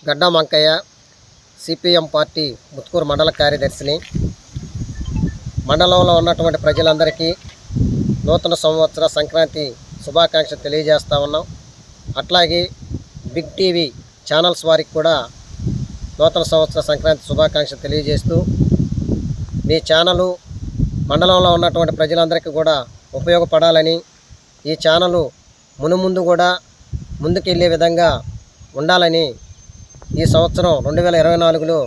గడ్డా Mankayya, CPM party Muthukur మండల కార్యదర్శిని. మండలంలో ఉన్నటువంటి ప్రజలందరికీ నూతన సంవత్సర సంక్రాంతి శుభాకాంక్షలు తెలియజేస్తూ ఉన్నాం. అట్లాగే బిగ్ టీవీ ఛానల్స్ వారికి కూడా నూతన సంవత్సర సంక్రాంతి శుభాకాంక్షలు తెలియజేస్తూ, మీ ఛానలు మండలంలో ఉన్నటువంటి ప్రజలందరికీ కూడా ఉపయోగపడాలని, ఈ ఛానలు మునుముందు కూడా ముందుకెళ్ళే విధంగా ఉండాలని, ఈ సంవత్సరం 2024లో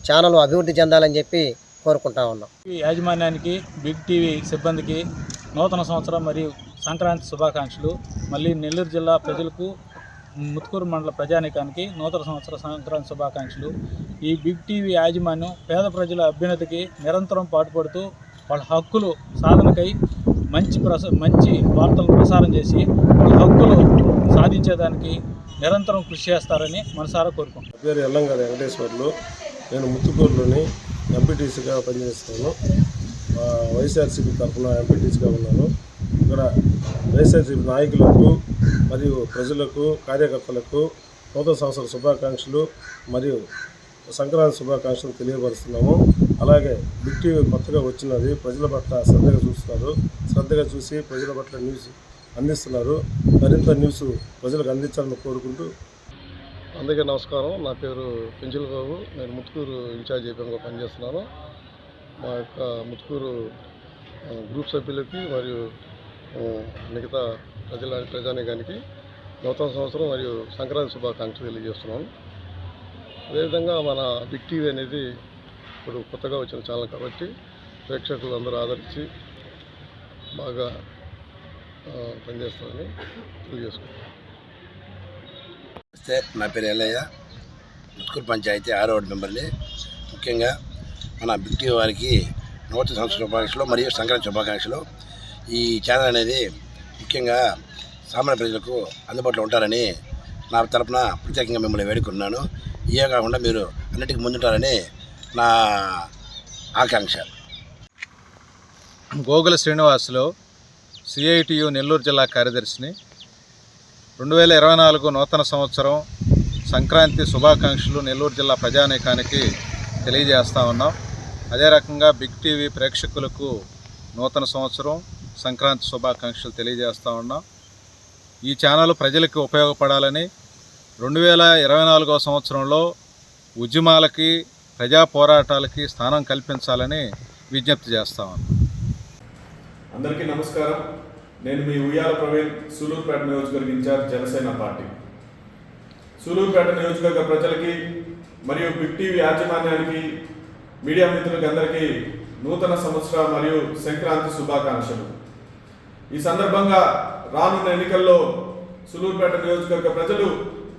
ఛానల్ అభివృద్ధి చెందాలని చెప్పి కోరుకుంటా ఉన్నాం. యాజమాన్యానికి, బిగ్ టీవీ సిబ్బందికి నూతన సంవత్సరం మరియు సంక్రాంతి శుభాకాంక్షలు. మళ్ళీ నెల్లూరు జిల్లా ప్రజలకు, ముత్కూరు మండల ప్రజానీకానికి నూతన సంవత్సర సంక్రాంతి శుభాకాంక్షలు. ఈ బిగ్ టీవీ యాజమాన్యం పేద ప్రజల అభ్యున్నతికి నిరంతరం పాటుపడుతూ వాళ్ళ హక్కులు సాధనకై మంచి వార్తలను ప్రసారం చేసి వాళ్ళ హక్కులు సాధించేదానికి నిరంతరం కృషి చేస్తారని మనసారా కోరుకుంటున్నాను. పేరు ఎల్లంగారి వెంకటేశ్వర్లు. నేను ముత్తుకూరులోని ఎంపీటీసీగా పనిచేస్తాను. వైఎస్ఆర్సీపీ తరఫున ఎంపీటీసీగా ఉన్నాను. ఇక్కడ వైఎస్ఆర్సీపీ నాయకులకు మరియు ప్రజలకు, కార్యకర్తలకు నూతన సంవత్సర శుభాకాంక్షలు మరియు సంక్రాంతి శుభాకాంక్షలు తెలియపరుస్తున్నాము. అలాగే బిగ్ టీవీ కొత్తగా వచ్చినది, ప్రజల పట్ల శ్రద్ధగా చూసి ప్రజల పట్ల న్యూస్ అందిస్తున్నారు. మరింత న్యూస్ ప్రజలకు అందించాలని కోరుకుంటూ. అందరికీ నమస్కారం. నా పేరు పెంచుల బాబు. నేను ముత్కూరు ఇన్ఛార్జ్ ఏపీగా పనిచేస్తున్నాను. మా యొక్క ముత్కూరు గ్రూప్ సభ్యులకి మరియు మిగతా ప్రజానీకానికి నూతన సంవత్సరం మరియు సంక్రాంతి శుభాకాంక్షలు తెలియజేస్తున్నాను. అదేవిధంగా మన బిగ్ టీవీ అనేది ఇప్పుడు కొత్తగా వచ్చిన ఛానల్ కాబట్టి ప్రేక్షకులు అందరూ ఆదరించి బాగా పనిచేస్తామని తెలియజేసుకుంటాం. నా పేరు ఎల్లయ్య, ముత్కూరు పంచాయతీ 6వ వార్డు మెంబర్ని. ముఖ్యంగా మన బిగ్ టీవీ వారికి నూతన సంవత్సర శుభాకాంక్షలు మరియు సంక్రాంతి శుభాకాంక్షలు. ఈ ఛానల్ అనేది ముఖ్యంగా సామాన్య ప్రజలకు అందుబాటులో ఉంటారని నా తరపున ప్రత్యేకంగా మిమ్మల్ని వేడుకుంటున్నాను. ఇవే కాకుండా మీరు అన్నిటికీ ముందుంటారని నా ఆకాంక్ష. గోగుల శ్రీనివాసులు, సిఐటియు నెల్లూరు జిల్లా కార్యదర్శిని. 2024 నూతన సంవత్సరం సంక్రాంతి శుభాకాంక్షలు నెల్లూరు జిల్లా ప్రజానీకానికి తెలియజేస్తూ ఉన్నాం. అదే రకంగా బిగ్ టీవీ ప్రేక్షకులకు నూతన సంవత్సరం సంక్రాంతి శుభాకాంక్షలు తెలియజేస్తూ ఉన్నాం. ఈ ఛానల్ ప్రజలకు ఉపయోగపడాలని 2024 సంవత్సరంలో ఉద్యమాలకి, ప్రజా పోరాటాలకి స్థానం కల్పించాలని విజ్ఞప్తి చేస్తా ఉన్నాం. అందరికీ నమస్కారం. నేను మీ ఉయ్యాల ప్రవీణ్, సూలూరుపేట నియోజకవర్గ ఇన్ఛార్జ్ జనసేన పార్టీ. సూలూరుపేట నియోజకవర్గ ప్రజలకి మరియు బిగ్ టీవీ యాజమాన్యానికి, మీడియా మిత్రులకి అందరికీ నూతన సంవత్సర మరియు సంక్రాంతి శుభాకాంక్షలు. ఈ సందర్భంగా రానున్న ఎన్నికల్లో సూలూరుపేట నియోజకవర్గ ప్రజలు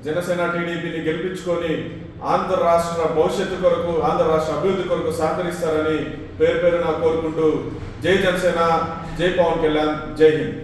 జనసేన టీడీపీని గెలిపించుకొని ఆంధ్ర రాష్ట్ర భవిష్యత్తు కొరకు, ఆంధ్ర రాష్ట్ర అభివృద్ధి కొరకు సహకరిస్తారని పేరున కోరుకుంటూ జై జనసేన, జై పవన్ కళ్యాణ్, జై హింద్.